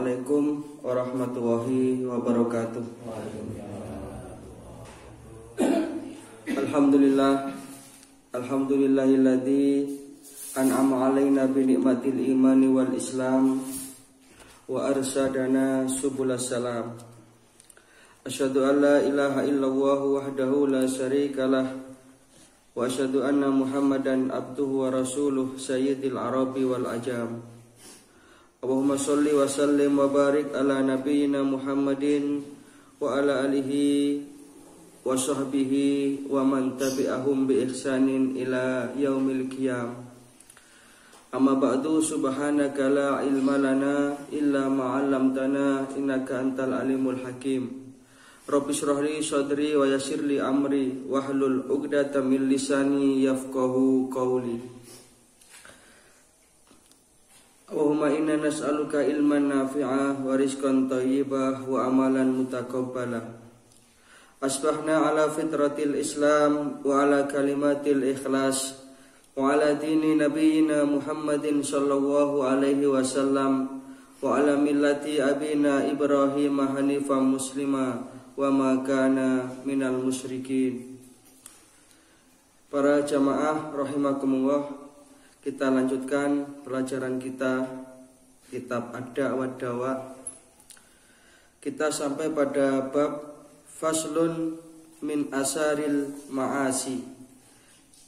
Assalamualaikum warahmatullahi wabarakatuh. Alhamdulillahilladzi an'ama alaina bi ni'matil imani wal islam wa arsadana subulas salam. Asyhadu an la ilaha illallah wahdahu la syarikalah wa asyhadu anna Muhammadan abduhu wa rasuluh sayyidil arabi wal ajam. Allahumma sholli wa sallim wa barik ala nabiyyina Muhammadin wa ala alihi wa sahbihi wa man tabi'ahum bi ihsanin ila yaumil qiyam. Amma ba'du, subhanaka la ilma lana illa ma 'allamtana innaka antal alimul hakim. Rabbi shrah li sadri wa yassir li amri wahlul 'uqdatam min lisani yafqahu qawli. Allahumma inna nas'aluka ilman nafi'ah wa rizqan thayyibah wa amalan mutaqabbalah. Asbahna ala fitratil Islam wa ala kalimatil ikhlas wa ala dini nabiyyina Muhammadin sallallahu alaihi wasallam wa ala millati abina Ibrahim hanifan muslima wa ma kana minal musyrikin. Para jamaah rahimakumullah, kita lanjutkan pelajaran kita kitab Ad-Da'wah Dawa. Kita sampai pada bab faslun min asaril ma'asi,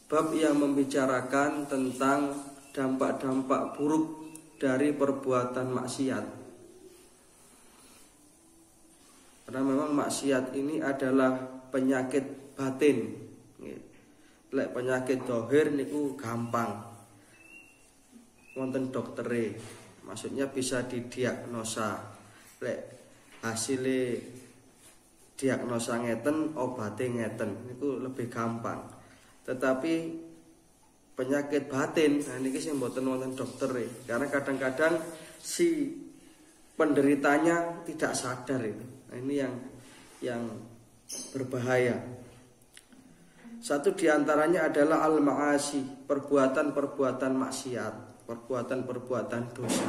bab yang membicarakan tentang dampak-dampak buruk dari perbuatan maksiat. Karena memang maksiat ini adalah penyakit batin. Lek penyakit dohir niku gampang, wonten doktere, maksudnya bisa didiagnosa. Lek hasilnya diagnosa ngeten, obatnya ngeten, itu lebih gampang. Tetapi penyakit batin, nah ini sing mboten wonten doktere, karena kadang-kadang si penderitanya tidak sadar itu. Nah, ini yang berbahaya. Satu diantaranya adalah al-ma'asi, perbuatan-perbuatan maksiat, perbuatan-perbuatan dosa.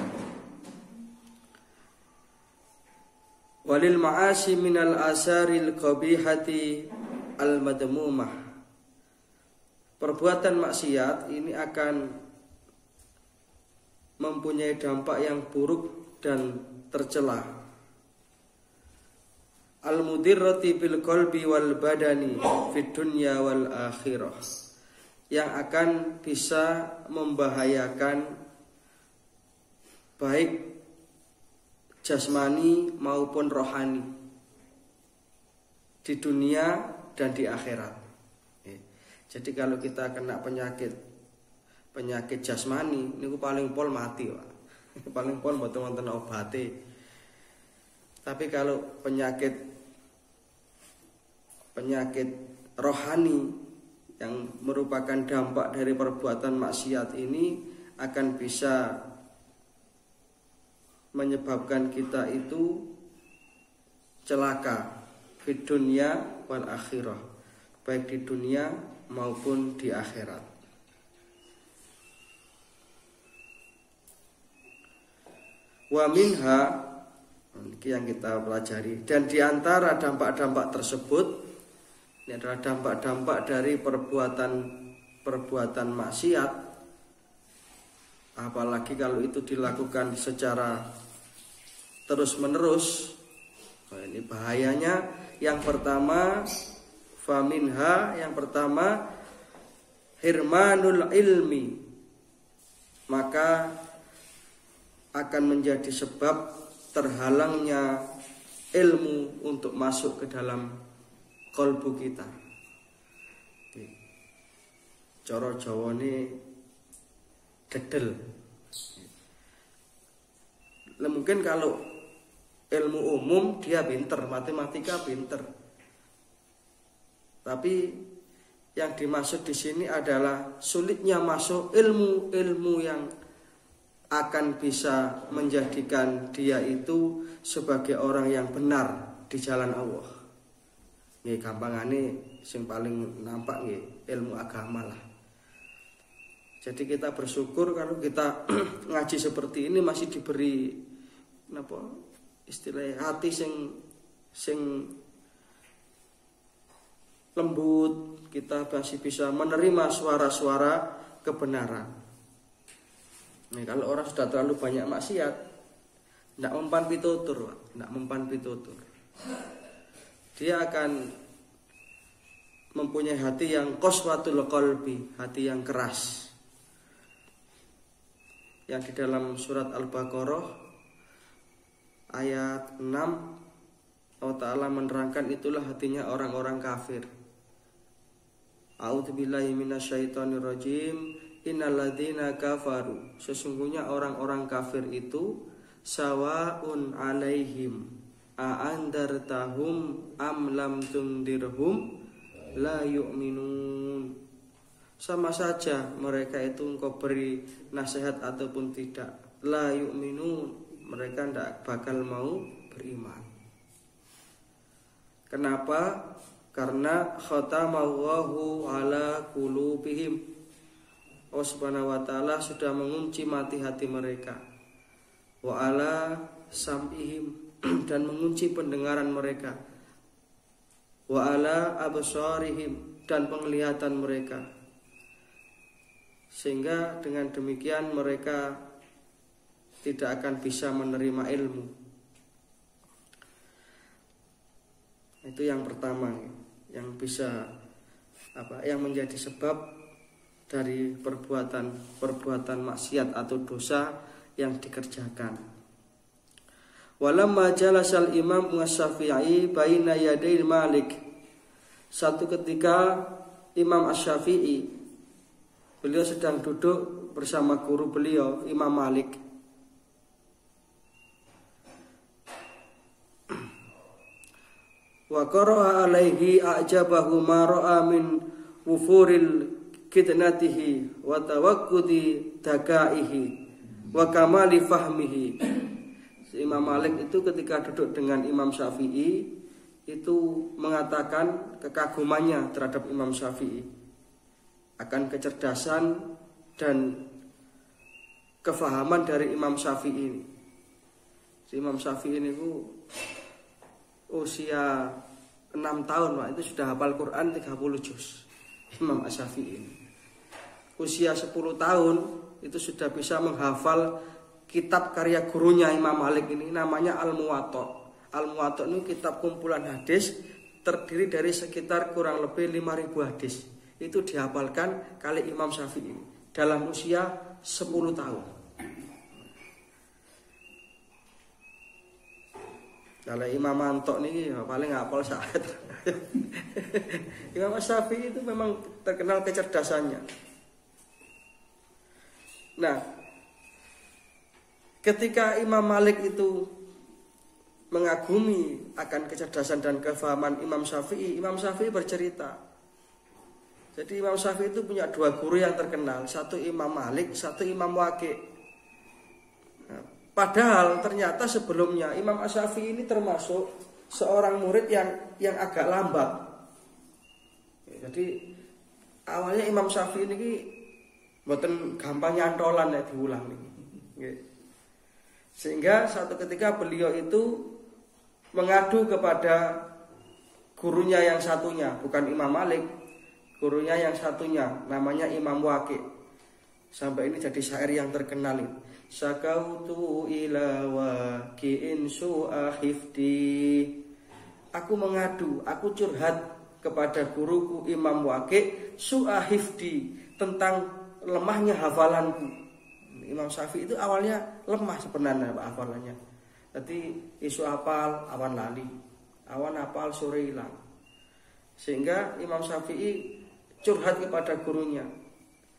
Walil ma'asi minal asaril qabihati al-madmumah. Perbuatan maksiat ini akan mempunyai dampak yang buruk dan tercela. Al-mudirrati bil qalbi wal badani fid dunya wal akhirah, yang akan bisa membahayakan baik jasmani maupun rohani di dunia dan di akhirat. Jadi kalau kita kena penyakit jasmani, ini paling pol mati, Pak. Paling pol mboten wonten obate. Tapi kalau penyakit rohani yang merupakan dampak dari perbuatan maksiat ini akan bisa menyebabkan kita itu celaka di dunia wal akhirah, baik di dunia maupun di akhirat. Wa minha, ini yang kita pelajari, dan di antara dampak-dampak tersebut, ini adalah dampak-dampak dari perbuatan maksiat, apalagi kalau itu dilakukan secara terus-menerus. Nah, ini bahayanya. Yang pertama, faminha, yang pertama hirmanul ilmi, maka akan menjadi sebab terhalangnya ilmu untuk masuk ke dalam kalbu kita. Cara Jawane dedel. Mungkin kalau ilmu umum dia pinter, matematika pinter. Tapi yang dimaksud di sini adalah sulitnya masuk ilmu yang akan bisa menjadikan dia itu sebagai orang yang benar di jalan Allah. Nggih gampangane sing paling nampak nggih ilmu agama lah. Jadi kita bersyukur kalau kita ngaji seperti ini masih diberi napa istilahnya hati sing lembut, kita masih bisa menerima suara-suara kebenaran. Nah, kalau orang sudah terlalu banyak maksiat, tidak mempan pitutur, dia akan mempunyai hati yang qaswatul qalbi, hati yang keras. Yang di dalam surat Al-Baqarah ayat 6 Allah Ta'ala menerangkan itulah hatinya orang-orang kafir. A'udzubillahi minasyaitonirrajim. Innalladzina kafaru, sesungguhnya orang-orang kafir itu sawaun alaihim a'andartahum am lam tundirhum la yu'minun. Sama saja mereka itu engkau beri nasihat ataupun tidak, la yu'minun, mereka tidak bakal mau beriman. Kenapa? Karena khatamallahu ala qulubihim, Allah Subhanahu wa taala sudah mengunci mati hati mereka. Wa ala sam'ihim, dan mengunci pendengaran mereka. Wa ala absarihim, dan penglihatan mereka. Sehingga dengan demikian mereka tidak akan bisa menerima ilmu. Itu yang pertama, yang bisa yang menjadi sebab dari perbuatan maksiat atau dosa yang dikerjakan. Walamma jalasal Imam Asy-Syafi'i baina yaday Malik. Satu ketika Imam Asy-Syafi'i, beliau sedang duduk bersama guru beliau Imam Malik. Wa qara'a alaihi a'jabahu ma ra'a min wufuril kitnatihi wa tawakkudi dakaihi wa kamali fahmihi. Imam Malik itu ketika duduk dengan Imam Syafi'i itu mengatakan kekagumannya terhadap Imam Syafi'i akan kecerdasan dan kefahaman dari Imam Syafi'i. Imam Syafi'i ini usia 6 tahun Pak, itu sudah hafal Quran 30 juz. Imam Asy-Syafi'i usia 10 tahun itu sudah bisa menghafal kitab karya gurunya Imam Malik ini, namanya Al-Muwatta. Al-Muwatta ini kitab kumpulan hadis, terdiri dari sekitar kurang lebih 5.000 hadis. Itu dihafalkan kali Imam Syafi'i dalam usia 10 tahun. Kalau Imam Mantok nih paling hafal syair. Imam Syafi'i itu memang terkenal kecerdasannya. Nah, ketika Imam Malik itu mengagumi akan kecerdasan dan kefahaman Imam Syafi'i bercerita. Jadi Imam Syafi'i itu punya 2 guru yang terkenal, satu Imam Malik, satu Imam Waqi'. Nah, padahal ternyata sebelumnya Imam Asy-Syafi'i ini termasuk seorang murid yang agak lambat. Jadi awalnya Imam Syafi'i ini mboten gampang nyantolan nek diulang niki. Sehingga suatu ketika beliau itu mengadu kepada gurunya yang satunya, bukan Imam Malik, gurunya yang satunya namanya Imam Waqi'. Sampai ini jadi syair yang terkenal ini. Sakautu ila waqi'in su'a hifdi. Aku mengadu, aku curhat kepada guruku Imam Waqi' su'a hifdi, tentang lemahnya hafalanku. Imam Syafi'i itu awalnya lemah sebenarnya hafalannya. Jadi isu hafal, awan lali, awan hafal sore hilang. Sehingga Imam Syafi'i curhat kepada gurunya,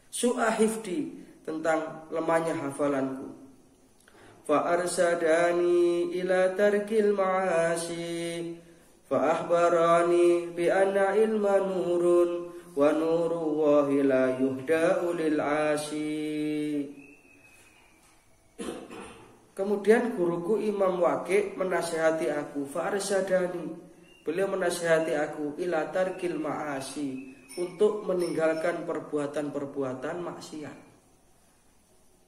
su'a hifdi, tentang lemahnya hafalanku. Fa arsadani ila tarkil ma'asi, fa akhbarani bi anna ilma nurun wa nuru wahi la yuhda'u lil 'asi. Kemudian guruku Imam Waqi' menasihati aku, fa arsadani, beliau menasihati aku ila tarkil ma'asi, untuk meninggalkan perbuatan-perbuatan maksiat.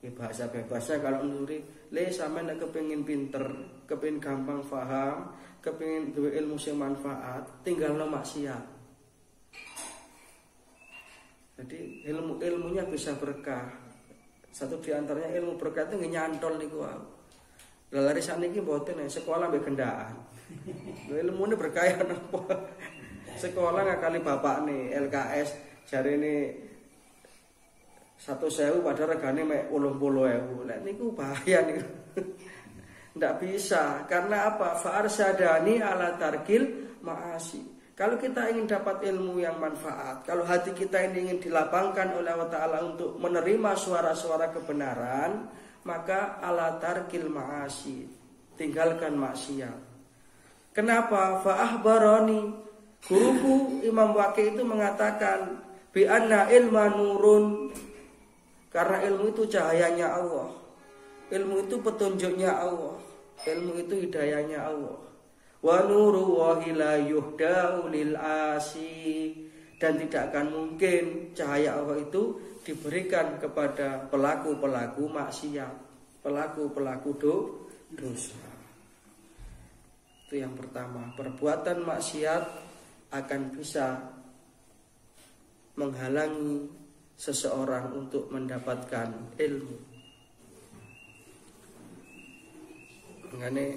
Ya bahasa bebasnya kalau nuri, sampean nek kepengin pinter, kepengin gampang paham, kepengin duwe ilmu sing manfaat, tinggalno maksiat. Jadi ilmunya bisa berkah. Satu di antaranya ilmu berkah itu nyantol niku wae. Lah lari sakniki mboten sekolah mbek gendaan. Ilmune berkah napa? Sekolah ngakali bapakne LKS jarene 100.000 padahal regane mek 80.000. Lah niku bahaya niku. Ndak bisa. Karena apa? Fa'arsyadani ala tarkil ma'asi. Kalau kita ingin dapat ilmu yang manfaat, kalau hati kita ini ingin dilapangkan oleh Allah Ta'ala untuk menerima suara-suara kebenaran, maka ala tarkil ma'asi, tinggalkan maksiat. Kenapa? Fa'ahbarani, guruku Imam Waqi itu mengatakan bi anna ilma nurun, karena ilmu itu cahayanya Allah, ilmu itu petunjuknya Allah, ilmu itu hidayahnya Allah. Wa nuru wahi la yuhda'u lil asi, dan tidak akan mungkin cahaya Allah itu diberikan kepada pelaku-pelaku maksiat, pelaku-pelaku dosa. Itu yang pertama, perbuatan maksiat akan bisa menghalangi seseorang untuk mendapatkan ilmu. Makanya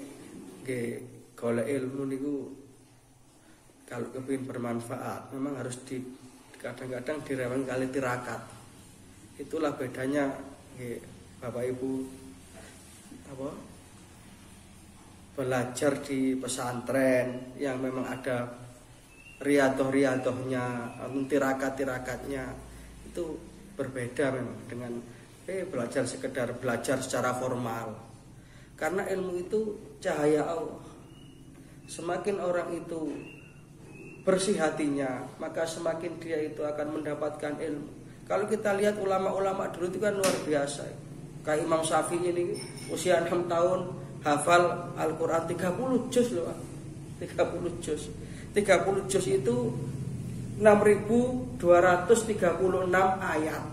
golek ilmu niku kalau kepengin bermanfaat memang harus kadang-kadang direwang kali tirakat. Itulah bedanya Bapak Ibu belajar di pesantren yang memang ada riadoh-riadohnya, tirakat-tirakatnya, itu berbeda memang dengan belajar sekedar belajar secara formal. Karena ilmu itu cahaya Allah. Semakin orang itu bersih hatinya, maka semakin dia itu akan mendapatkan ilmu. Kalau kita lihat ulama-ulama dulu itu kan luar biasa. Kayak Imam Syafi'i ini usia 6 tahun hafal Al-Quran 30 juz loh. 30 juz. 30 juz itu 6.236 ayat.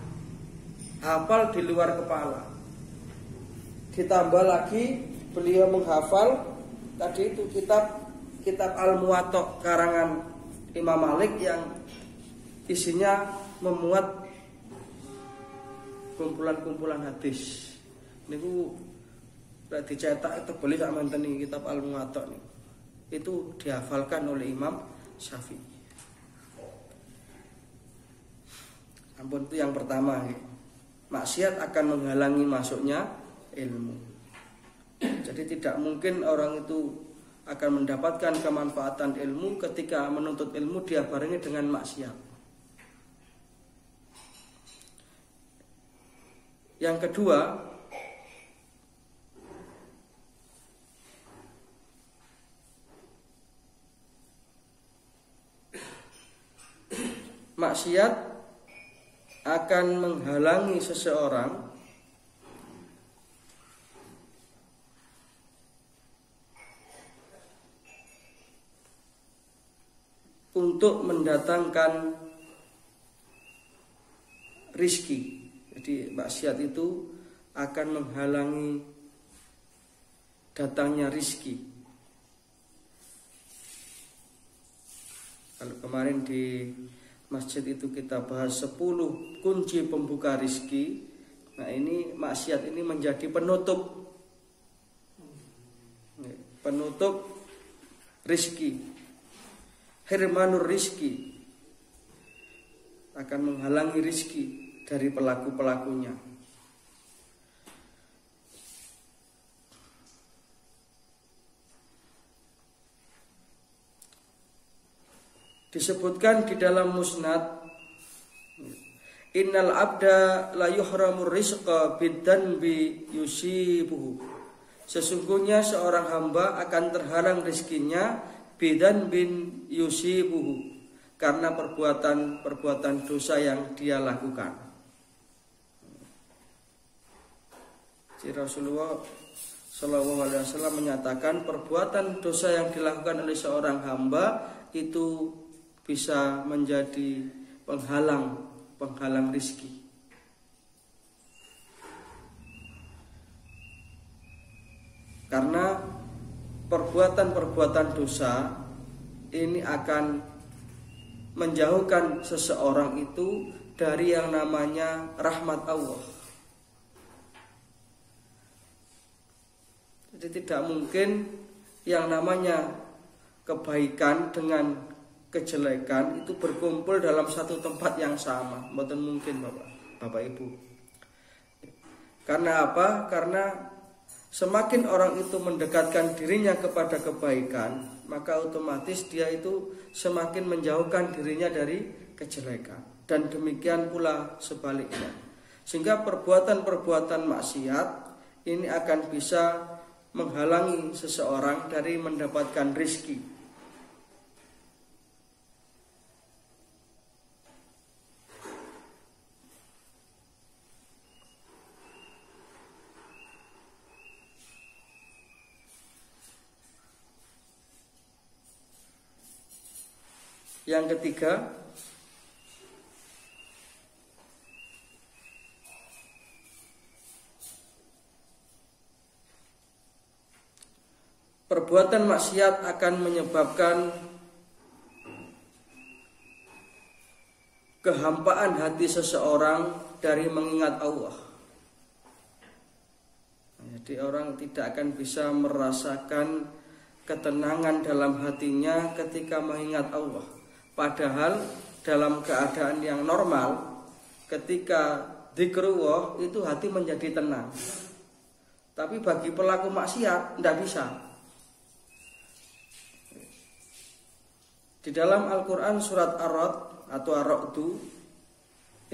Hafal di luar kepala. Ditambah lagi beliau menghafal tadi itu kitab Al-Muwatta karangan Imam Malik yang isinya memuat kumpulan-kumpulan hadis. Niku lek dicetak tebel sak menten kitab Al-Muwatta niku. Itu dihafalkan oleh Imam Syafi'i. Ampun, itu yang pertama. Maksiat akan menghalangi masuknya ilmu. Jadi tidak mungkin orang itu akan mendapatkan kemanfaatan ilmu ketika menuntut ilmu dia barengi dengan maksiat. Yang kedua, maksiat akan menghalangi seseorang untuk mendatangkan rizki. Jadi maksiat itu akan menghalangi datangnya rizki. Kalau kemarin di masjid itu kita bahas 10 kunci pembuka rizki. Nah ini maksiat ini menjadi penutup rizki. Hirmanur rizki, akan menghalangi rizki dari pelaku-pelakunya. Disebutkan di dalam musnad, innal abda la yuhramur rizqa bidanbi yusibuhu. Sesungguhnya seorang hamba akan terhalang rizkinya bidan bin yusibuhu, karena perbuatan dosa yang dia lakukan. Jadi Rasulullah Shallallahu Alaihi Wasallam menyatakan perbuatan dosa yang dilakukan oleh seorang hamba itu bisa menjadi penghalang rizki. Karena perbuatan-perbuatan dosa ini akan menjauhkan seseorang itu dari yang namanya rahmat Allah. Jadi tidak mungkin yang namanya kebaikan dengan kejelekan itu berkumpul dalam satu tempat yang sama. Mboten mungkin, Bapak Ibu. Karena apa? Karena semakin orang itu mendekatkan dirinya kepada kebaikan, maka otomatis dia itu semakin menjauhkan dirinya dari kejelekan. Dan demikian pula sebaliknya. Sehingga perbuatan-perbuatan maksiat ini akan bisa menghalangi seseorang dari mendapatkan rizki. Yang ketiga, perbuatan maksiat akan menyebabkan kehampaan hati seseorang dari mengingat Allah. Jadi orang tidak akan bisa merasakan ketenangan dalam hatinya ketika mengingat Allah. Padahal dalam keadaan yang normal, ketika dzikrullah itu hati menjadi tenang. Tapi bagi pelaku maksiat tidak bisa. Di dalam Al-Quran surat Ar-Ra'd atau Ar-Ra'du,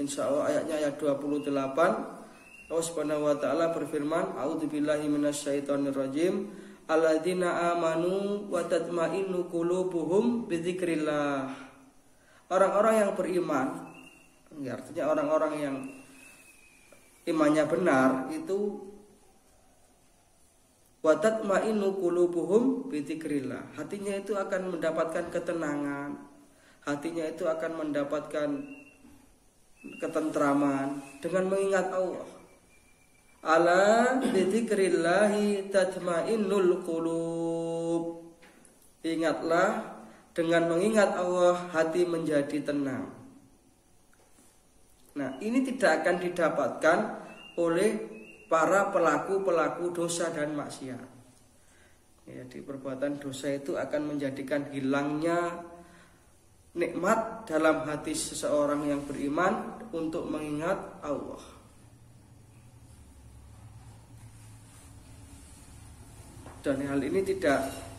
insya Allah ayatnya ayat 28, Allah Subhanahu wa ta'ala berfirman, A'udzubillahi minasyaitonirrajim, alladzina amanu wa tatma'innu qulubuhum bidzikrillah. Orang-orang yang beriman, artinya orang-orang yang imannya benar itu wa tatma'innu qulubuhum bidzikrillah. Hatinya itu akan mendapatkan ketenangan, hatinya itu akan mendapatkan ketentraman dengan mengingat Allah. Ala bidzikrillahi tatma'innul qulub. Ingatlah, dengan mengingat Allah hati menjadi tenang. Nah, ini tidak akan didapatkan oleh para pelaku-pelaku dosa dan maksiat. Jadi perbuatan dosa itu akan menjadikan hilangnya nikmat dalam hati seseorang yang beriman untuk mengingat Allah. Dan hal ini tidak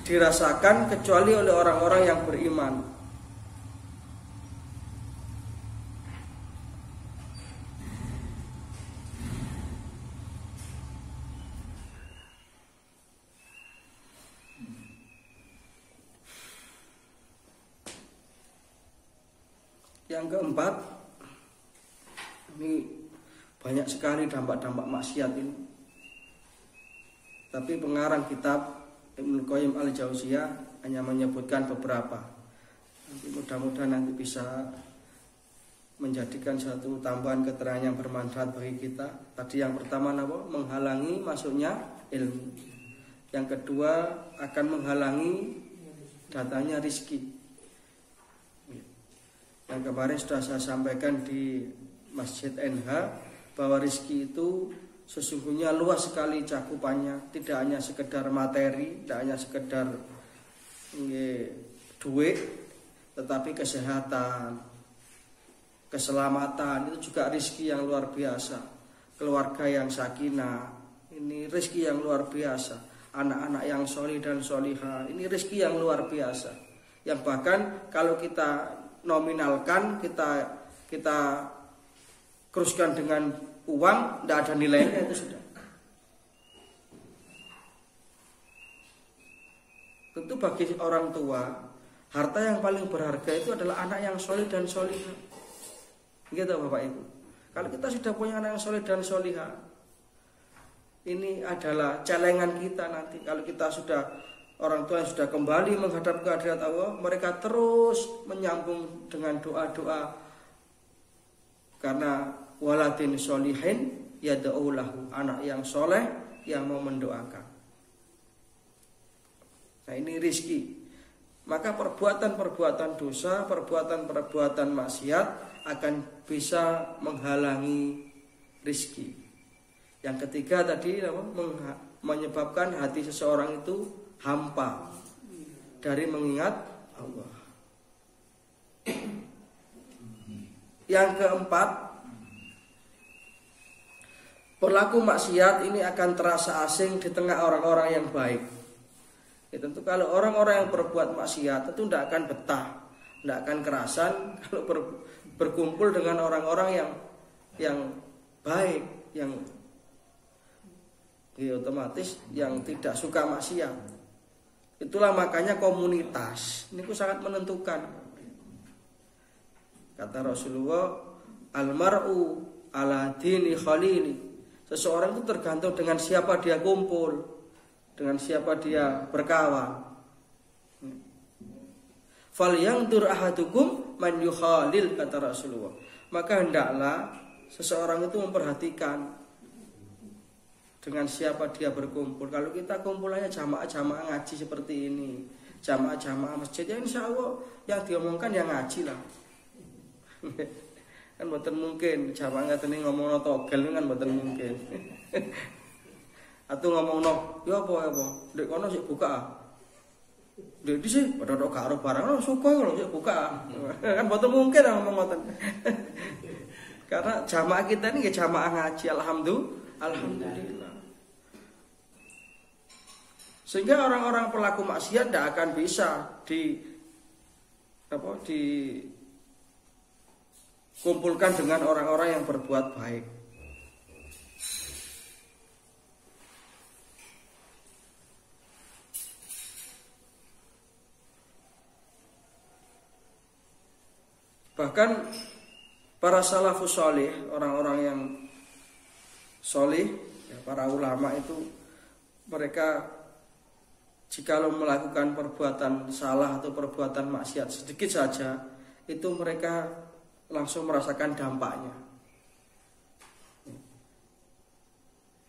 dirasakan kecuali oleh orang-orang yang beriman. Yang keempat, ini banyak sekali dampak-dampak maksiat ini. Tapi pengarang kitab Ibnu Qayyim al-Jauziyah hanya menyebutkan beberapa. Nanti mudah-mudahan nanti bisa menjadikan satu tambahan keterangan yang bermanfaat bagi kita. Tadi yang pertama apa? Menghalangi masuknya ilmu. Yang kedua akan menghalangi datanya rizki. Yang kemarin sudah saya sampaikan di Masjid NH bahwa rizki itu sesungguhnya luas sekali cakupannya, tidak hanya sekedar materi, tidak hanya sekedar duit, tetapi kesehatan, keselamatan itu juga rezeki yang luar biasa. Keluarga yang sakinah, ini rezeki yang luar biasa. Anak-anak yang solih dan solihah, ini rezeki yang luar biasa. Yang bahkan kalau kita nominalkan, kita keruskan dengan uang, tidak ada nilainya, itu sudah. Tentu bagi orang tua, harta yang paling berharga itu adalah anak yang soleh dan solihah. Gitu Bapak Ibu. Kalau kita sudah punya anak yang soleh dan solihah, ini adalah celengan kita nanti. Kalau kita sudah, orang tua yang sudah kembali menghadap ke hadirat Allah, mereka terus menyambung dengan doa-doa Karena waladin sholihin yad'u lahu, anak yang soleh yang mau mendoakan. Nah ini rizki. Maka perbuatan-perbuatan dosa, perbuatan-perbuatan maksiat akan bisa menghalangi rizki. Yang ketiga tadi menyebabkan hati seseorang itu hampa dari mengingat Allah. Yang keempat, pelaku maksiat ini akan terasa asing di tengah orang-orang yang baik. Ya, tentu kalau orang-orang yang berbuat maksiat itu tidak akan betah, tidak akan kerasan kalau berkumpul dengan orang-orang yang baik, yang otomatis yang tidak suka maksiat. Itulah makanya komunitas ini sangat menentukan. Kata Rasulullah, almar'u ala dini khalili. Seseorang itu tergantung dengan siapa dia kumpul, dengan siapa dia berkawan. Falyanzur ahadukum man yukhalil, kata Rasulullah. Maka hendaklah seseorang itu memperhatikan dengan siapa dia berkumpul. Kalau kita kumpul aja jamaah-jamaah ngaji seperti ini, jamaah-jamaah masjid, ya insya Allah yang diomongkan yang ngaji lah. Kan mboten mungkin jamaah ngateni ngomongno togel kan mboten mungkin. Atau ngomongno ya apa ndek kono sik buka. Ndek dhisik padha tok karo barang suka lho sik buka. Kan mboten mungkin ngomong ngoten. Karena jamaah kita ini ya jamaah ngaji, alhamdulillah. Sehingga orang-orang pelaku maksiat tidak akan bisa dikumpulkan dengan orang-orang yang berbuat baik. Bahkan para salafus sholih, orang-orang yang sholih, ya, para ulama itu mereka jikalau melakukan perbuatan salah atau perbuatan maksiat sedikit saja, itu mereka langsung merasakan dampaknya.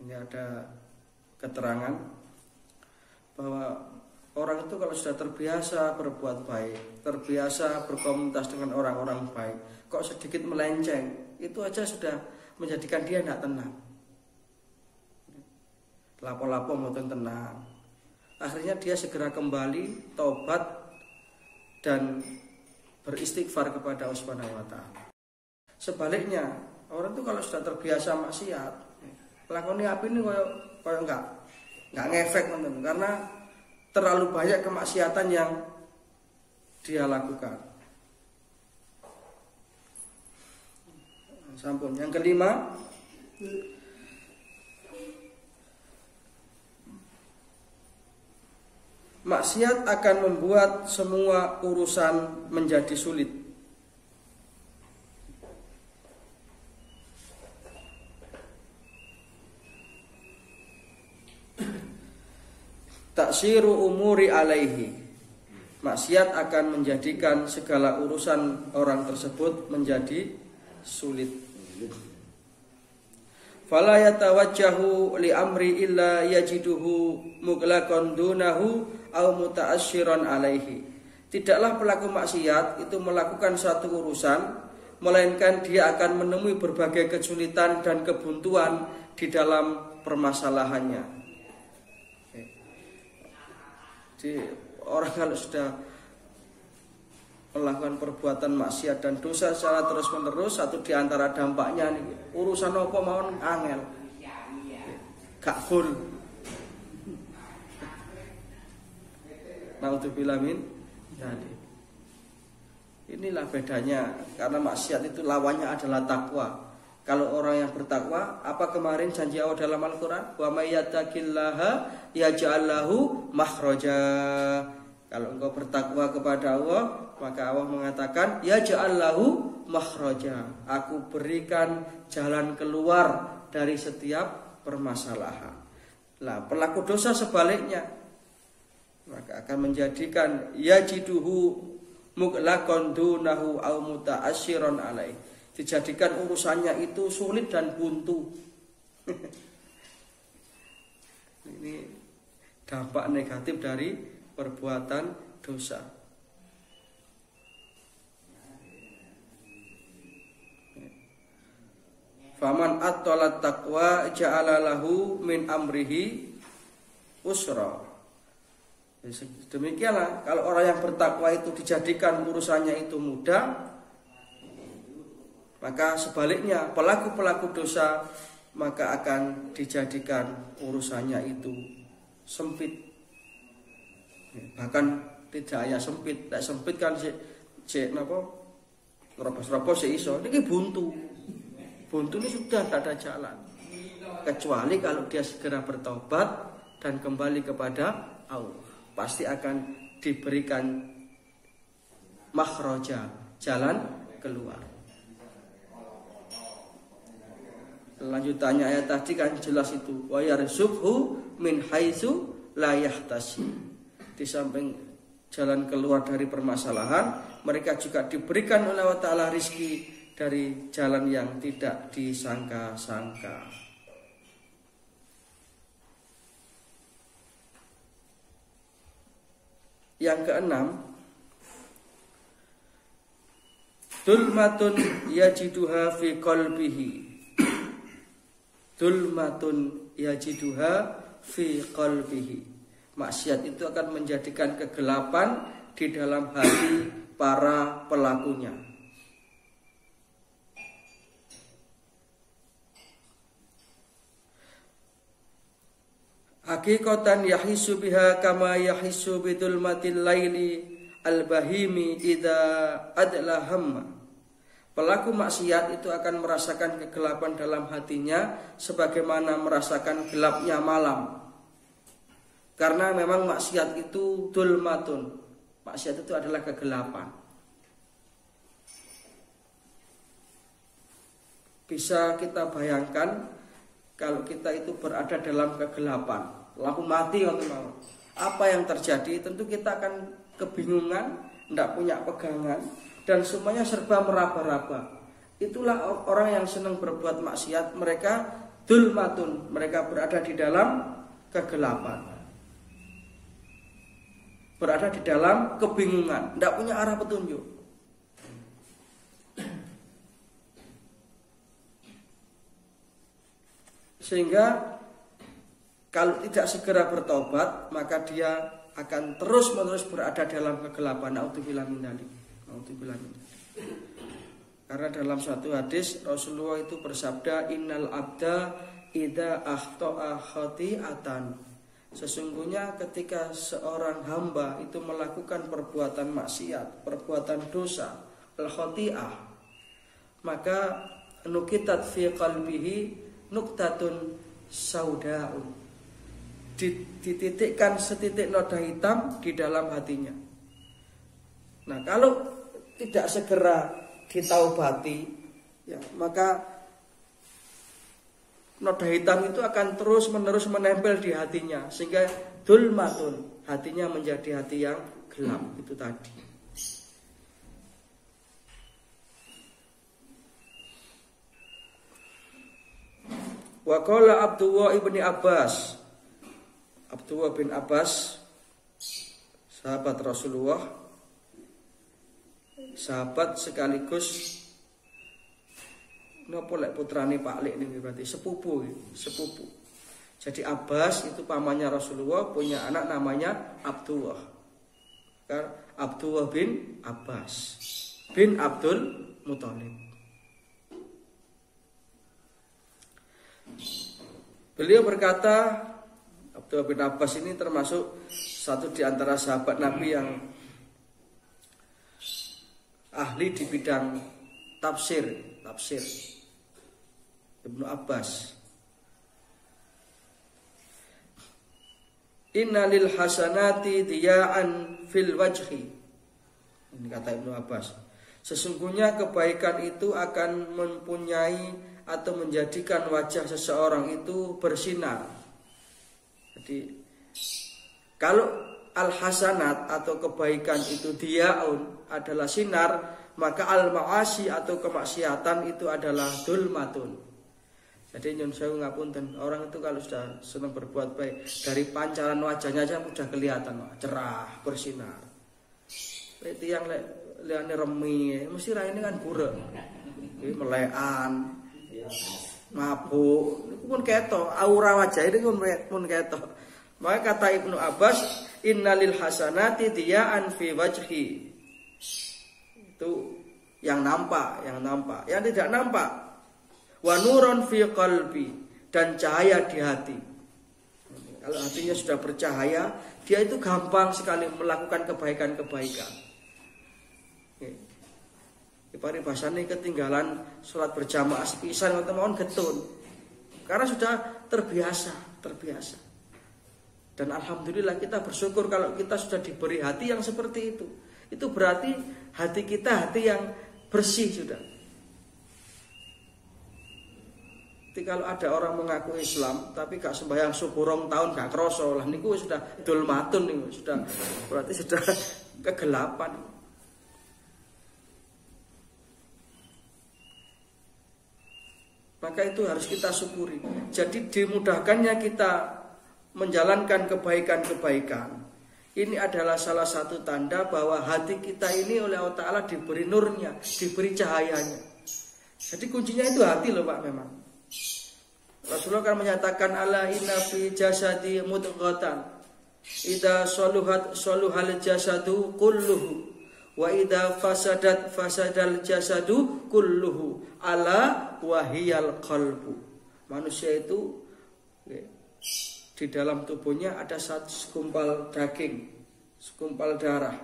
Ini ada keterangan bahwa orang itu kalau sudah terbiasa berbuat baik, terbiasa berkomunitas dengan orang-orang baik, kok sedikit melenceng, itu aja sudah menjadikan dia tidak tenang. Lapo-lapo mboten tenang. Akhirnya dia segera kembali, taubat dan beristighfar kepada Allah Subhanahu wa taala. Sebaliknya, orang itu kalau sudah terbiasa maksiat, lakoni api ini koyo enggak ngefek teman-teman, karena terlalu banyak kemaksiatan yang dia lakukan. Sampun. Yang kelima, maksiat akan membuat semua urusan menjadi sulit. Taksiru umuri alaihi. Maksiat akan menjadikan segala urusan orang tersebut menjadi sulit. Fala yatawajjahu li amri illa yajiduhu mughlaqan dunahu aw muta'assiran alaihi. Tidaklah pelaku maksiat itu melakukan satu urusan melainkan dia akan menemui berbagai kesulitan dan kebuntuan di dalam permasalahannya. Jadi orang kalau sudah melakukan perbuatan maksiat dan dosa secara terus-menerus, satu di antara dampaknya nih, urusan apa mawon angel. Gak full. Naudzubillah min dzalik. Inilah bedanya, karena maksiat itu lawannya adalah takwa. Kalau orang yang bertakwa, apa kemarin janji Allah dalam Al-Quran? Wa may yattaqillaha yaj'al lahu makhraja. Kalau engkau bertakwa kepada Allah, maka Allah mengatakan yaj'al lahu makhraja. Aku berikan jalan keluar dari setiap permasalahan. Nah, pelaku dosa sebaliknya, maka akan menjadikan yajiduhu mughlaqan dunahu aw muta'assiran alaih. dijadikan urusannya itu sulit dan buntu. Ini dampak negatif dari perbuatan dosa. Faman at-talat taqwa ja'ala lahu min amrihi usra. Demikianlah kalau orang yang bertakwa itu dijadikan urusannya itu mudah, maka sebaliknya pelaku-pelaku dosa maka akan dijadikan urusannya itu sempit. Bahkan tidak hanya sempit, tak sempit kan napa? Terobos-terobos iso. Niki buntu. Buntu ini sudah tidak ada jalan. Kecuali kalau dia segera bertobat dan kembali kepada Allah, pasti akan diberikan makhraja, jalan keluar. Lanjutannya ayat tadi kan jelas itu, wa yarzuqhu min haitsu la yahtasib. Di samping jalan keluar dari permasalahan, mereka juga diberikan oleh Allah Ta'ala rizki dari jalan yang tidak disangka-sangka. Yang keenam, dulmatun yajiduha fi qalbihi. Dulmatun yajiduha fi qalbihi. Maksiat itu akan menjadikan kegelapan di dalam hati para pelakunya. Hakikatan yahisu biha kama yahisu bidul matil laili al-bahimi idza adla hamma. Pelaku maksiat itu akan merasakan kegelapan dalam hatinya sebagaimana merasakan gelapnya malam. Karena memang maksiat itu dulmatun. Maksiat itu adalah kegelapan. Bisa kita bayangkan kalau kita itu berada dalam kegelapan, lalu mati waktu mau. Apa yang terjadi? Tentu kita akan kebingungan, tidak punya pegangan, dan semuanya serba meraba-raba. Itulah orang yang senang berbuat maksiat. Mereka dulmatun, mereka berada di dalam kegelapan, berada di dalam kebingungan, tidak punya arah petunjuk. Sehingga kalau tidak segera bertobat, maka dia akan terus-menerus berada dalam kegelapan. Na'udzubillah min dzalik. Karena dalam satu hadis Rasulullah itu bersabda, innal abda idza akhta'a khati'atan. Sesungguhnya ketika seorang hamba itu melakukan perbuatan maksiat, perbuatan dosa, al-khati'ah, maka nukitat fi qalbihi nuktatun saudaun, dititikkan setitik noda hitam di dalam hatinya. Nah, kalau tidak segera ditaubati, ya, maka noda hitam itu akan terus menerus menempel di hatinya, sehingga dulmatun, hatinya menjadi hati yang gelap. Itu tadi. Wa qala Abdullah ibni Abbas. Abdullah bin Abbas, sahabat Rasulullah, sahabat sekaligus napa lek putrane Pak Lik niki berarti sepupu. Jadi Abbas itu pamannya Rasulullah, punya anak namanya Abdullah. Abdullah bin Abbas bin Abdul Muthalib. Beliau berkata, Abdullah bin Abbas ini termasuk satu di antara sahabat Nabi yang ahli di bidang tafsir Ibnu Abbas. Inna lil hasanati diya'an fil wajhi. Ini kata Ibnu Abbas. Sesungguhnya kebaikan itu akan mempunyai atau menjadikan wajah seseorang itu bersinar. Jadi kalau al-hasanat atau kebaikan itu diaun adalah sinar, maka al-ma'asi atau kemaksiatan itu adalah dzulmatun. Jadi nyun sewu ngapunten, orang itu kalau sudah senang berbuat baik, dari pancaran wajahnya aja sudah kelihatan cerah, bersinar. Itu yang liane remi, mesti raine kan buruk. Iki melekan, mabuk, itu pun ketok, aura wajah itu pun ketok. Maka kata Ibnu Abbas, innalil hasanati diya'an fi wajhi. Itu yang nampak. Yang tidak nampak, wa nurun fi qalbi, dan cahaya di hati. Kalau hatinya sudah bercahaya, dia itu gampang sekali melakukan kebaikan-kebaikan. Ipari bahasane ketinggalan sholat berjamaah sepisan teman-teman getun. Karena sudah terbiasa. Dan alhamdulillah kita bersyukur kalau kita sudah diberi hati yang seperti itu. Itu berarti hati kita hati yang bersih sudah. Jadi kalau ada orang mengaku Islam tapi gak sembahyang syukur tahun gak kroso lah niku sudah dzulmatun niku sudah berarti sudah kegelapan. Maka itu harus kita syukuri. Jadi dimudahkannya kita menjalankan kebaikan-kebaikan. Ini adalah salah satu tanda bahwa hati kita ini oleh Allah Ta'ala diberi nurnya, diberi cahayanya. Jadi kuncinya itu hati loh Pak memang. Rasulullah kan menyatakan ala inna fi jasadi mudghatan idza saluhal jasadu kulluhu wa idza fasadal jasadu kulluhu ala wahiyal qalbu. Manusia itu di dalam tubuhnya ada satu segumpal daging, segumpal darah.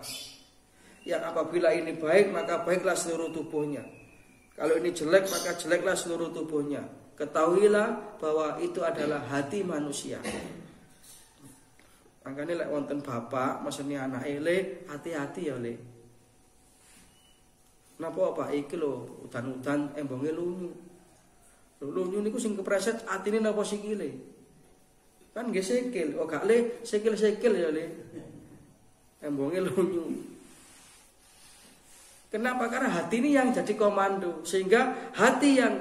Yang apabila ini baik maka baiklah seluruh tubuhnya. Kalau ini jelek maka jeleklah seluruh tubuhnya. Ketahuilah bahwa itu adalah hati manusia. Makanya lek wonten bapak maksudnya anak ele hati-hati ya le. Napa Pak iki lho udan-udan embonge lunyu. Lunyu niku sing kepreset atine napa sikile? Kan nggih sikil, oh gak le sikil-sikil ya le. Embonge lunyu. Kenapa? Karena hati ini yang jadi komando. Sehingga hati yang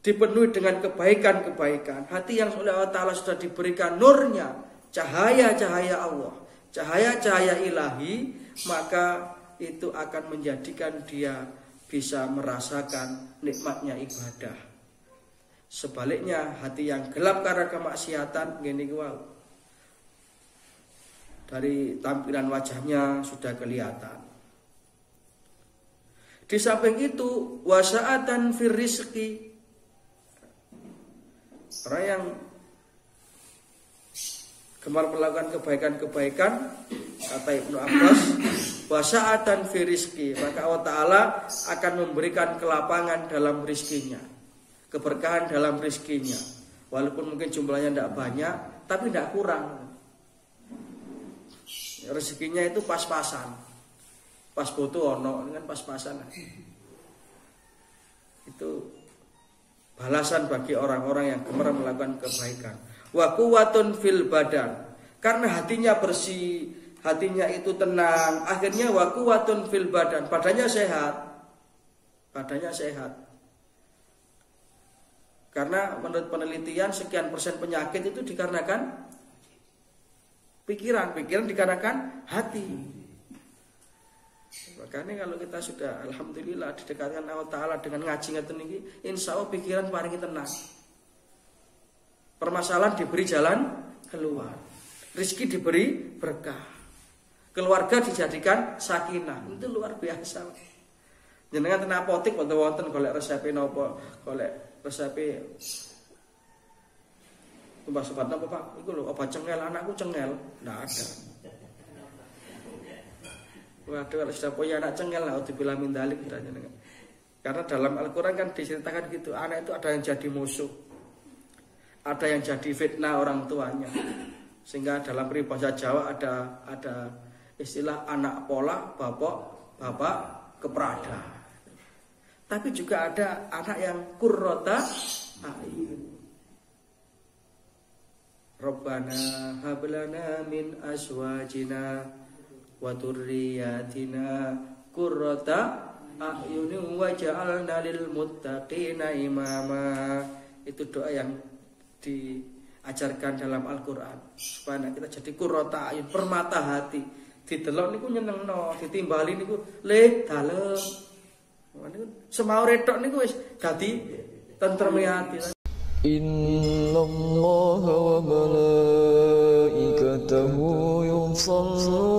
dipenuhi dengan kebaikan-kebaikan, hati yang oleh Allah Ta'ala sudah diberikan nurnya, cahaya-cahaya Allah, cahaya-cahaya ilahi, maka itu akan menjadikan dia bisa merasakan nikmatnya ibadah. Sebaliknya hati yang gelap karena kemaksiatan, gini wow, dari tampilan wajahnya sudah kelihatan. Di samping itu wasa'atan fir rizqi, orang yang gemar melakukan kebaikan-kebaikan, kata Ibnu Abbas, wasa'atan fi rizqi, maka Allah Ta'ala akan memberikan kelapangan dalam rizkinya, keberkahan dalam rizkinya. Walaupun mungkin jumlahnya tidak banyak, tapi tidak kurang. Rezekinya itu pas-pasan, pas butuh ono dengan pas-pasan. Itu balasan bagi orang-orang yang gemar melakukan kebaikan. Wa quwwatun fil badan, karena hatinya bersih, hatinya itu tenang, akhirnya wa quwwatun fil badan, badannya sehat. Karena menurut penelitian sekian persen penyakit itu dikarenakan pikiran dikarenakan hati. Makanya kalau kita sudah alhamdulillah didekatkan Allah Ta'ala dengan ngaji ngeten niki, insya Allah pikiran paling tenang. Permasalahan diberi jalan keluar, rezeki diberi berkah, keluarga dijadikan sakinah. Itu luar biasa. Jenengan ten apotik wonten golek resepe napa, golek resepe Mbah sobat napa Pak? Iku lho obat cengel, anakku cengel. Ndak ada. Waduh, kalau sudah punya anak cengel lah, dibilang mindalik katanya. Karena dalam Al-Quran kan diceritakan gitu, anak itu ada yang jadi musuh, ada yang jadi fitnah orang tuanya. Sehingga dalam peribahasa Jawa ada istilah anak pola, bapak keprada. Tapi juga ada anak yang qurrata a'yun. Rabbana hablana min azwajina wa dzurriyyatina qurrata a'yunin waj'alna lil muttaqina imama. Itu doa yang diajarkan dalam Al-Qur'an supaya kita jadi qurrata ayun, permata hati. Didelok niku nyenengno, ditimbali niku le dalem. Niku semau retok niku wis dadi tentreme ati. Innallaha wa malaikatahu yusholluna